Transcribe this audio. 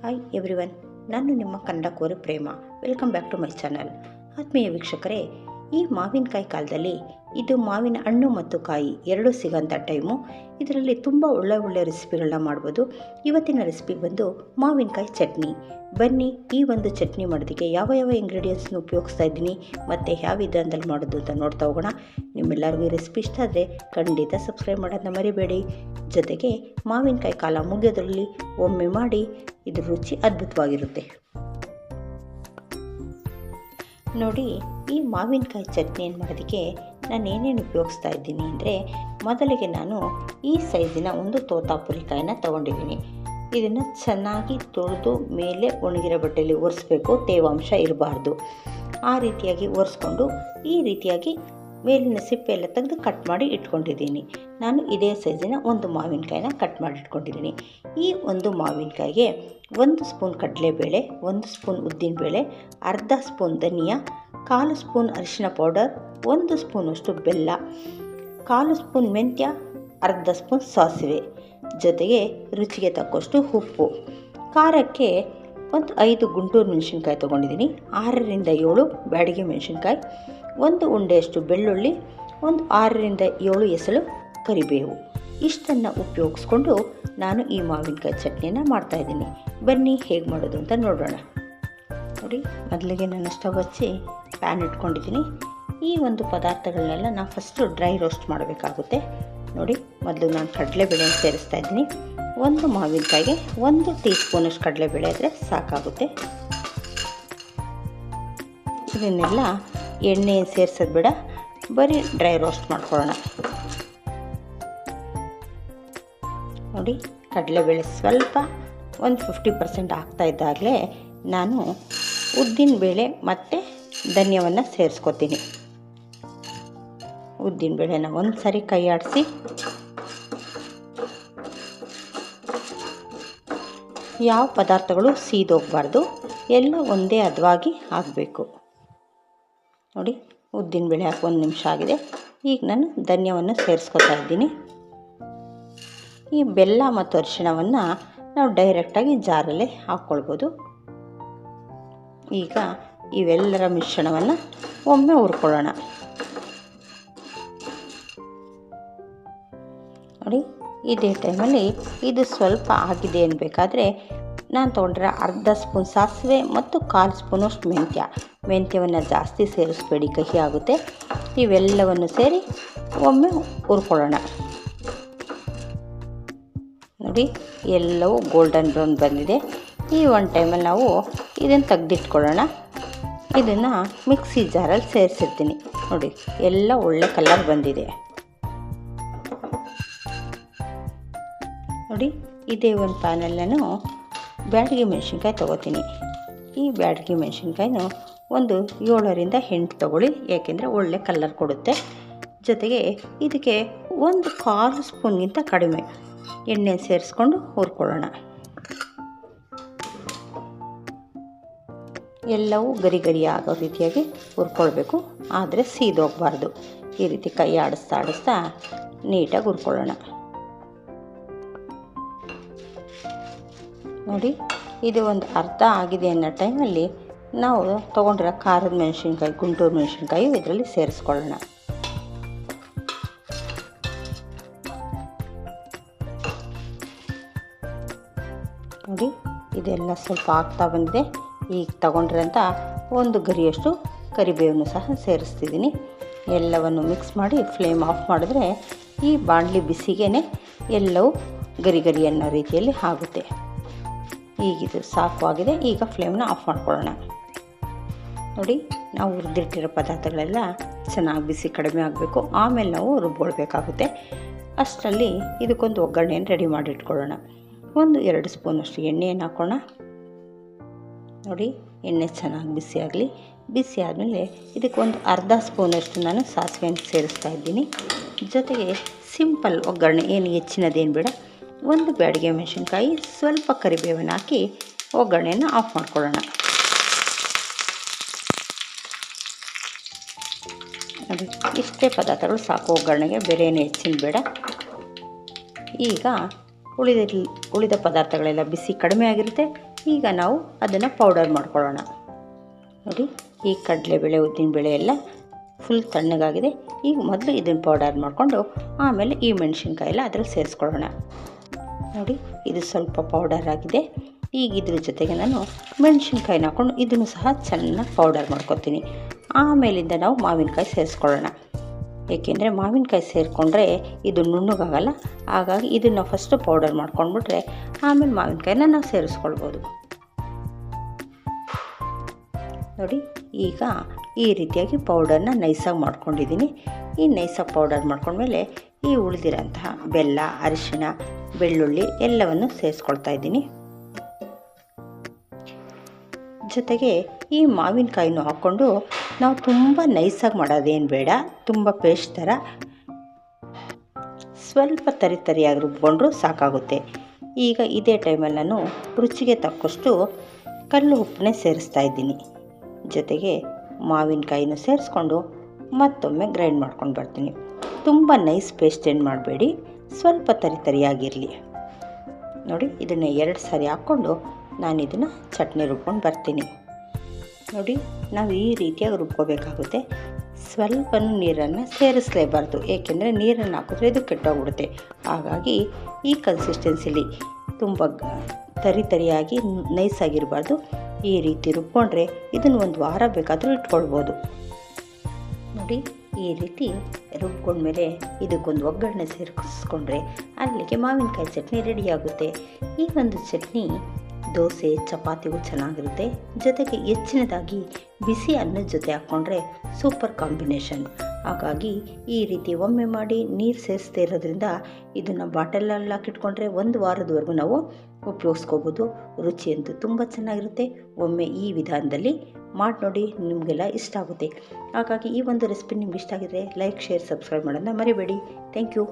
Hi everyone, ನಾನು ನಿಮ್ಮ ಕನ್ನಡ ಕೋರಿ Prema. Welcome back to my channel. ಆತ್ಮೀಯ ವೀಕ್ಷಕರೇ, ಈ ಮಾವಿನಕಾಯಿ ಕಾಲದಲ್ಲಿ ಇದು ಮಾವಿನ ಹಣ್ಣು ಮತ್ತು ಕಾಯಿ ಎರಡೂ ಸಿಗೋಂಥ ಟೈಮು. ಇದರಲ್ಲಿ ತುಂಬ ಒಳ್ಳೆ ರೆಸಿಪಿಗಳನ್ನ ಮಾಡ್ಬೋದು. ಇವತ್ತಿನ ರೆಸಿಪಿ ಬಂದು ಮಾವಿನಕಾಯಿ ಚಟ್ನಿ. ಬನ್ನಿ, ಈ ಒಂದು ಚಟ್ನಿ ಮಾಡೋದಕ್ಕೆ ಯಾವ ಇಂಗ್ರೀಡಿಯೆಂಟ್ಸ್ನ ಉಪಯೋಗಿಸ್ತಾ ಇದ್ದೀನಿ ಮತ್ತು ಯಾವ ವಿಧಾನದಲ್ಲಿ ಮಾಡೋದು ಅಂತ ನೋಡ್ತಾ ಹೋಗೋಣ. ನಿಮ್ಮೆಲ್ಲರಿಗೂ ಈ ರೆಸಿಪಿ ಇಷ್ಟ ಆದರೆ ಖಂಡಿತ ಸಬ್ಸ್ಕ್ರೈಬ್ ಮಾಡೋದನ್ನ ಮರಿಬೇಡಿ. ಜೊತೆಗೆ ಮಾವಿನಕಾಯಿ ಕಾಲ ಮುಗಿಯೋದ್ರಲ್ಲಿ ಒಮ್ಮೆ ಮಾಡಿ, ಇದ್ರ ರುಚಿ ಅದ್ಭುತವಾಗಿರುತ್ತೆ. ನೋಡಿ, ಈ ಮಾವಿನಕಾಯಿ ಚಟ್ನಿಯನ್ನು ಮಾಡೋದಕ್ಕೆ ನಾನು ಏನೇನು ಉಪಯೋಗಿಸ್ತಾ ಇದ್ದೀನಿ ಅಂದರೆ, ಮೊದಲಿಗೆ ನಾನು ಈ ಸೈಜಿನ ಒಂದು ತೋತಾಪುರಿಕಾಯಿನ ತೊಗೊಂಡಿದ್ದೀನಿ. ಇದನ್ನು ಚೆನ್ನಾಗಿ ತೊಳೆದು ಮೇಲೆ ಒಣಗಿರೋ ಬಟ್ಟೆಯಲ್ಲಿ ಒರೆಸ್ಬೇಕು, ತೇವಾಂಶ ಇರಬಾರ್ದು. ಆ ರೀತಿಯಾಗಿ ಒರೆಸ್ಕೊಂಡು ಈ ರೀತಿಯಾಗಿ ಮೇಲಿನ ಸಿಪ್ಪೆ ಎಲ್ಲ ತೆಗೆದು ಕಟ್ ಮಾಡಿ ಇಟ್ಕೊಂಡಿದ್ದೀನಿ. ನಾನು ಇದೇ ಸೈಜಿನ ಒಂದು ಮಾವಿನಕಾಯಿನ ಕಟ್ ಮಾಡಿ ಇಟ್ಕೊಂಡಿದ್ದೀನಿ. ಈ ಒಂದು ಮಾವಿನಕಾಯಿಗೆ 1 ಸ್ಪೂನ್ ಕಡಲೆಬೇಳೆ, 1 ಸ್ಪೂನ್ ಉದ್ದಿನಬೇಳೆ, ಅರ್ಧ ಸ್ಪೂನ್ ಧನಿಯಾ, 1/4 ಸ್ಪೂನ್ ಅರಿಶಿನ ಪೌಡರ್, 1 ಸ್ಪೂನಷ್ಟು ಬೆಲ್ಲ, 1/4 ಸ್ಪೂನ್ ಮೆಂತ್ಯ, ಅರ್ಧ ಸ್ಪೂನ್ ಸಾಸಿವೆ, ಜೊತೆಗೆ ರುಚಿಗೆ ತಕ್ಕಷ್ಟು ಉಪ್ಪು. ಖಾರಕ್ಕೆ ಒಂದು 5 ಗುಂಟೂರು ಮೆಣಸಿನ್ಕಾಯಿ ತೊಗೊಂಡಿದ್ದೀನಿ, 6ರಿಂದ 7 ಬ್ಯಾಡಗಿ ಮೆಣಸಿನ್ಕಾಯಿ, 1 ಉಂಡೆಯಷ್ಟು ಬೆಳ್ಳುಳ್ಳಿ, ಒಂದು 6ರಿಂದ 7 ಎಸಳು ಕರಿಬೇವು. ಇಷ್ಟನ್ನು ಉಪಯೋಗಿಸ್ಕೊಂಡು ನಾನು ಈ ಮಾವಿನಕಾಯಿ ಚಟ್ನಿಯನ್ನು ಮಾಡ್ತಾಯಿದ್ದೀನಿ. ಬನ್ನಿ ಹೇಗೆ ಮಾಡೋದು ಅಂತ ನೋಡೋಣ. ನೋಡಿ, ಮೊದಲಿಗೆ ನಾನು ಸ್ಟವ್ ಹಚ್ಚಿ ಪ್ಯಾನ್ ಇಟ್ಕೊಂಡಿದ್ದೀನಿ. ಈ ಒಂದು ಪದಾರ್ಥಗಳನ್ನೆಲ್ಲ ನಾನು ಫಸ್ಟು ಡ್ರೈ ರೋಸ್ಟ್ ಮಾಡಬೇಕಾಗುತ್ತೆ. ನೋಡಿ, ಮೊದಲು ನಾನು ಕಡಲೆಬೇಳೆನ ಸೇರಿಸ್ತಾ ಇದ್ದೀನಿ. ಒಂದು ಮಾವಿನಕಾಯಿಗೆ 1 ಟೀ ಸ್ಪೂನಷ್ಟು ಕಡಲೆಬೇಳೆ ಆದರೆ ಸಾಕಾಗುತ್ತೆ. ಇದನ್ನೆಲ್ಲ ಎಣ್ಣೆ ಸೇರಿಸೋದು ಬೇಡ, ಬರೀ ಡ್ರೈ ರೋಸ್ಟ್ ಮಾಡ್ಕೊಳ್ಳೋಣ. ನೋಡಿ, ಕಡಲೆಬೇಳೆ ಸ್ವಲ್ಪ ಒಂದು 50% ಆಗ್ತಾ ಇದ್ದಾಗಲೇ ನಾನು ಉದ್ದಿನಬೇಳೆ ಮತ್ತು ಧನಿಯಾವನ್ನು ಸೇರಿಸ್ಕೊತೀನಿ. ಉದ್ದಿನಬೇಳೆನ ಒಂದು ಸಾರಿ ಕೈ ಆಡಿಸಿ ಯಾವ ಪದಾರ್ಥಗಳು ಸೀದೋಗಬಾರ್ದು, ಎಲ್ಲ ಒಂದೇ ಹದವಾಗಿ ಆಗಬೇಕು. ನೋಡಿ, ಉದ್ದಿನಬೇಳೆ ಹಾಕಿ 1 ನಿಮಿಷ ಆಗಿದೆ. ಈಗ ನಾನು ಧನಿಯಾವನ್ನು ಸೇರಿಸ್ಕೊತಾ ಇದ್ದೀನಿ. ಈ ಬೆಲ್ಲ ಮತ್ತು ಅರಿಶಿಣವನ್ನು ನಾವು ಡೈರೆಕ್ಟಾಗಿ ಜಾರಲ್ಲೇ ಹಾಕ್ಕೊಳ್ಬೋದು. ಈಗ ಇವೆಲ್ಲರ ಮಿಶ್ರಣವನ್ನು ಒಮ್ಮೆ ಹುರ್ಕೊಳ್ಳೋಣ. ನೋಡಿ, ಇದೇ ಟೈಮಲ್ಲಿ ಇದು ಸ್ವಲ್ಪ ಆಗಿದೆ ಅನ್ಬೇಕಾದ್ರೆ ನಾನು ತೊಗೊಂಡ್ರೆ ಅರ್ಧ ಸ್ಪೂನ್ ಸಾಸಿವೆ ಮತ್ತು 1/4 ಸ್ಪೂನಷ್ಟು ಮೆಂತ್ಯವನ್ನು ಜಾಸ್ತಿ ಸೇರಿಸ್ಬೇಡಿ, ಕಹಿ ಆಗುತ್ತೆ. ಇವೆಲ್ಲವನ್ನು ಸೇರಿ ಒಮ್ಮೆ ಹುರ್ಕೊಳ್ಳೋಣ. ನೋಡಿ, ಎಲ್ಲವೂ ಗೋಲ್ಡನ್ ಬ್ರೌನ್ ಬಂದಿದೆ. ಈ ಒಂದು ಟೈಮಲ್ಲಿ ನಾವು ಇದನ್ನು ತೆಗೆದಿಟ್ಕೊಳ್ಳೋಣ. ಇದನ್ನು ಮಿಕ್ಸಿ ಜಾರಲ್ಲಿ ಸೇರಿಸಿರ್ತೀನಿ. ನೋಡಿ, ಎಲ್ಲ ಒಳ್ಳೆ ಕಲರ್ ಬಂದಿದೆ. ನೋಡಿ, ಇದೇ ಒಂದು ಪ್ಯಾನಲ್ಲಿ ನಾನು ಬ್ಯಾಡಗಿ ಮೆಣಸಿನ್ಕಾಯಿ ತೊಗೋತೀನಿ. ಈ ಬ್ಯಾಡಗಿ ಮೆಣಸಿನ್ಕಾಯಿನ ಒಂದು 7ರಿಂದ 8 ತೊಗೊಳ್ಳಿ, ಏಕೆಂದರೆ ಒಳ್ಳೆ ಕಲರ್ ಕೊಡುತ್ತೆ. ಜೊತೆಗೆ ಇದಕ್ಕೆ 1/4 ಸ್ಪೂನ್ಗಿಂತ ಕಡಿಮೆ ಎಣ್ಣೆ ಸೇರಿಸ್ಕೊಂಡು ಹುರ್ಕೊಳ್ಳೋಣ. ಎಲ್ಲವೂ ಗರಿ ಆಗೋ ರೀತಿಯಾಗಿ ಹುರ್ಕೊಳ್ಬೇಕು, ಆದರೆ ಸೀದೋಗಬಾರ್ದು. ಈ ರೀತಿ ಕೈ ಆಡಿಸ್ತಾ ನೀಟಾಗಿ ಹುರ್ಕೊಳ್ಳೋಣ. ನೋಡಿ, ಇದು ಒಂದು ಅರ್ಧ ಆಗಿದೆ ಅನ್ನೋ ಟೈಮಲ್ಲಿ ನಾವು ತೊಗೊಂಡಿರೋ ಖಾರದ ಮೆಣಸಿನ್ಕಾಯಿ, ಗುಂಟೂರು ಮೆಣಸಿನ್ಕಾಯಿ ಇದರಲ್ಲಿ ಸೇರಿಸ್ಕೊಳ್ಳೋಣ. ನೋಡಿ, ಇದೆಲ್ಲ ಸ್ವಲ್ಪ ಆಗ್ತಾ ಬಂದಿದೆ. ಈಗ ತೊಗೊಂಡ್ರಂಥ 1 ಗರಿಯಷ್ಟು ಕರಿಬೇವನ್ನು ಸಹ ಸೇರಿಸ್ತಿದ್ದೀನಿ. ಎಲ್ಲವನ್ನು ಮಿಕ್ಸ್ ಮಾಡಿ ಫ್ಲೇಮ್ ಆಫ್ ಮಾಡಿದ್ರೆ ಈ ಬಾಣಲಿ ಬಿಸಿಗೇ ಎಲ್ಲವೂ ಗರಿ ಅನ್ನೋ ರೀತಿಯಲ್ಲಿ ಆಗುತ್ತೆ. ಈಗಿದು ಸಾಕಾಗಿದೆ. ಈಗ ಫ್ಲೇಮ್ನ ಆಫ್ ಮಾಡ್ಕೊಳ್ಳೋಣ. ನೋಡಿ, ನಾವು ಹುರಿದಿಟ್ಟಿರೋ ಪದಾರ್ಥಗಳೆಲ್ಲ ಚೆನ್ನಾಗಿ ಬಿಸಿ ಕಡಿಮೆ ಆಗಬೇಕು, ಆಮೇಲೆ ನಾವು ರುಬ್ಕೊಳ್ಬೇಕಾಗುತ್ತೆ. ಅಷ್ಟರಲ್ಲಿ ಇದಕ್ಕೊಂದು ಒಗ್ಗರಣೆಯನ್ನು ರೆಡಿ ಮಾಡಿ ಇಟ್ಕೊಳ್ಳೋಣ. 1-2 ಸ್ಪೂನಷ್ಟು ಎಣ್ಣೆಯನ್ನು ಹಾಕೋಣ. ನೋಡಿ, ಎಣ್ಣೆ ಚೆನ್ನಾಗಿ ಬಿಸಿ ಆಗಲಿ. ಬಿಸಿ ಆದಮೇಲೆ ಇದಕ್ಕೆ ಒಂದು ಅರ್ಧ ಸ್ಪೂನಷ್ಟು ನಾನು ಸಾಸಿವೆಯನ್ನು ಸೇರಿಸ್ತಾ ಇದ್ದೀನಿ. ಜೊತೆಗೆ ಸಿಂಪಲ್ ಒಗ್ಗರಣೆ, ಏನು ಹೆಚ್ಚಿನದೇನು ಬೇಡ. 1 ಬ್ಯಾಡಗಿ ಮೆಣಸಿನ್ಕಾಯಿ, ಸ್ವಲ್ಪ ಕರಿಬೇವನ್ನು ಹಾಕಿ ಒಗ್ಗರಣೆಯನ್ನು ಆಫ್ ಮಾಡ್ಕೊಳ್ಳೋಣ. ನೋಡಿ, ಇಷ್ಟೇ ಪದಾರ್ಥಗಳು ಸಾಕು ಒಗ್ಗರಣೆಗೆ, ಬೇರೆ ಏನು ಹೆಚ್ಚಿನ ಬೇಡ. ಈಗ ಉಳಿದ ಪದಾರ್ಥಗಳೆಲ್ಲ ಬಿಸಿ ಕಡಿಮೆ ಆಗಿರುತ್ತೆ. ಈಗ ನಾವು ಅದನ್ನು ಪೌಡರ್ ಮಾಡ್ಕೊಳ್ಳೋಣ. ನೋಡಿ, ಈ ಕಡಲೆಬೇಳೆ ಉದ್ದಿನಬೇಳೆ ಎಲ್ಲ ಫುಲ್ ತಣ್ಣಗಾಗಿದೆ. ಈಗ ಮೊದಲು ಇದನ್ನು ಪೌಡರ್ ಮಾಡಿಕೊಂಡು ಆಮೇಲೆ ಈ ಮೆಣಸಿನ್ಕಾಯಿ ಎಲ್ಲ ಅದ್ರಲ್ಲಿ ಸೇರಿಸ್ಕೊಳ್ಳೋಣ. ನೋಡಿ, ಇದು ಸ್ವಲ್ಪ ಪೌಡರ್ ಆಗಿದೆ. ಈಗ ಇದ್ರ ಜೊತೆಗೆ ನಾನು ಮೆಣಸಿನ್ಕಾಯಿನ ಹಾಕ್ಕೊಂಡು ಇದನ್ನು ಸಹ ಚೆನ್ನಾಗಿ ಪೌಡರ್ ಮಾಡ್ಕೊತೀನಿ. ಆಮೇಲಿಂದ ನಾವು ಮಾವಿನಕಾಯಿ ಸೇರಿಸ್ಕೊಳ್ಳೋಣ. ಏಕೆಂದರೆ ಮಾವಿನಕಾಯಿ ಸೇರಿಕೊಂಡ್ರೆ ಇದು ನುಣ್ಣಗಾಗಲ್ಲ. ಹಾಗಾಗಿ ಇದನ್ನು ಫಸ್ಟು ಪೌಡರ್ ಮಾಡ್ಕೊಂಡ್ಬಿಟ್ರೆ ಆಮೇಲೆ ಮಾವಿನಕಾಯಿನ ನಾವು ಸೇರಿಸ್ಕೊಳ್ಬೋದು. ನೋಡಿ, ಈಗ ಈ ರೀತಿಯಾಗಿ ಪೌಡರ್ನ ನೈಸಾಗಿ ಮಾಡ್ಕೊಂಡಿದ್ದೀನಿ. ಈ ನೈಸಾಗಿ ಪೌಡರ್ ಮಾಡ್ಕೊಂಡ್ಮೇಲೆ ಈ ಉಳಿದಿರೋಂತಹ ಬೆಲ್ಲ, ಅರಿಶಿಣ, ಬೆಳ್ಳುಳ್ಳಿ ಎಲ್ಲವನ್ನು ಸೇರಿಸ್ಕೊಳ್ತಾ ಇದ್ದೀನಿ. ಜೊತೆಗೆ ಈ ಮಾವಿನಕಾಯಿನೂ ಹಾಕ್ಕೊಂಡು ನಾವು ತುಂಬ ನೈಸಾಗಿ ಮಾಡೋದೇನು ಬೇಡ, ತುಂಬ ಪೇಸ್ಟ್ ಥರ ಸ್ವಲ್ಪ ತರಿಯಾಗಿ ರುಬ್ಕೊಂಡ್ರೂ ಸಾಕಾಗುತ್ತೆ. ಈಗ ಇದೇ ಟೈಮಲ್ಲಿ ನಾನು ರುಚಿಗೆ ತಕ್ಕಷ್ಟು ಕಲ್ಲು ಉಪ್ಪನ್ನೇ ಸೇರಿಸ್ತಾ ಇದ್ದೀನಿ. ಜೊತೆಗೆ ಮಾವಿನಕಾಯಿನೂ ಸೇರಿಸ್ಕೊಂಡು ಮತ್ತೊಮ್ಮೆ ಗ್ರೈಂಡ್ ಮಾಡ್ಕೊಂಡು ಬರ್ತೀನಿ. ತುಂಬ ನೈಸ್ ಪೇಸ್ಟ್ ಏನು ಮಾಡಬೇಡಿ, ಸ್ವಲ್ಪ ತರಿಯಾಗಿರಲಿ. ನೋಡಿ, ಇದನ್ನು 2 ಸಾರಿ ಹಾಕ್ಕೊಂಡು ನಾನು ಇದನ್ನು ಚಟ್ನಿ ರುಬ್ಕೊಂಡು ಬರ್ತೀನಿ. ನೋಡಿ, ನಾವು ಈ ರೀತಿಯಾಗಿ ರುಬ್ಕೋಬೇಕಾಗುತ್ತೆ. ಸ್ವಲ್ಪ ನೀರನ್ನು ಸೇರಿಸಲೇಬಾರ್ದು, ಏಕೆಂದರೆ ನೀರನ್ನು ಹಾಕಿದ್ರೆ ಇದು ಕೆಟ್ಟೋಗ್ಬಿಡುತ್ತೆ. ಹಾಗಾಗಿ ಈ ಕನ್ಸಿಸ್ಟೆನ್ಸಿಲಿ ತುಂಬ ತರಿಯಾಗಿ ನೈಸಾಗಿರಬಾರ್ದು. ಈ ರೀತಿ ರುಬ್ಕೊಂಡ್ರೆ ಇದನ್ನು 1 ವಾರ ಬೇಕಾದರೂ ಇಟ್ಕೊಳ್ಬೋದು. ನೋಡಿ, ಈ ರೀತಿ ರುಬ್ಕೊಂಡ್ಮೇಲೆ ಇದಕ್ಕೊಂದು ಒಗ್ಗರಣೆ ಸೇರಿಸ್ಕೊಂಡ್ರೆ ಅಲ್ಲಿಗೆ ಮಾವಿನಕಾಯಿ ಚಟ್ನಿ ರೆಡಿಯಾಗುತ್ತೆ. ಈ ಒಂದು ಚಟ್ನಿ ದೋಸೆ, ಚಪಾತಿಗೂ ಚೆನ್ನಾಗಿರುತ್ತೆ. ಜೊತೆಗೆ ಹೆಚ್ಚಿನದಾಗಿ ಬಿಸಿ ಅನ್ನದ ಜೊತೆ ಹಾಕ್ಕೊಂಡ್ರೆ ಸೂಪರ್ ಕಾಂಬಿನೇಷನ್. ಹಾಗಾಗಿ ಈ ರೀತಿ ಒಮ್ಮೆ ಮಾಡಿ ನೀರು ಸೇರಿಸದೇ ಇರೋದ್ರಿಂದ ಇದನ್ನು ಬಾಟಲಲ್ಲಿ ಹಾಕಿಟ್ಕೊಂಡ್ರೆ 1 ವಾರದವರೆಗೂ ನಾವು ಉಪಯೋಗಿಸ್ಕೋಬೋದು. ರುಚಿಯಂತೂ ತುಂಬ ಚೆನ್ನಾಗಿರುತ್ತೆ. ಒಮ್ಮೆ ಈ ವಿಧಾನದಲ್ಲಿ ಮಾಡಿ ನೋಡಿ, ನಿಮಗೆಲ್ಲ ಇಷ್ಟ ಆಗುತ್ತೆ. ಹಾಗಾಗಿ ಈ ಒಂದು ರೆಸಿಪಿ ನಿಮ್ಗೆ ಇಷ್ಟ ಆಗಿದ್ರೆ ಲೈಕ್, ಶೇರ್, ಸಬ್ಸ್ಕ್ರೈಬ್ ಮಾಡೋದನ್ನ ಮರಿಬೇಡಿ. Thank you.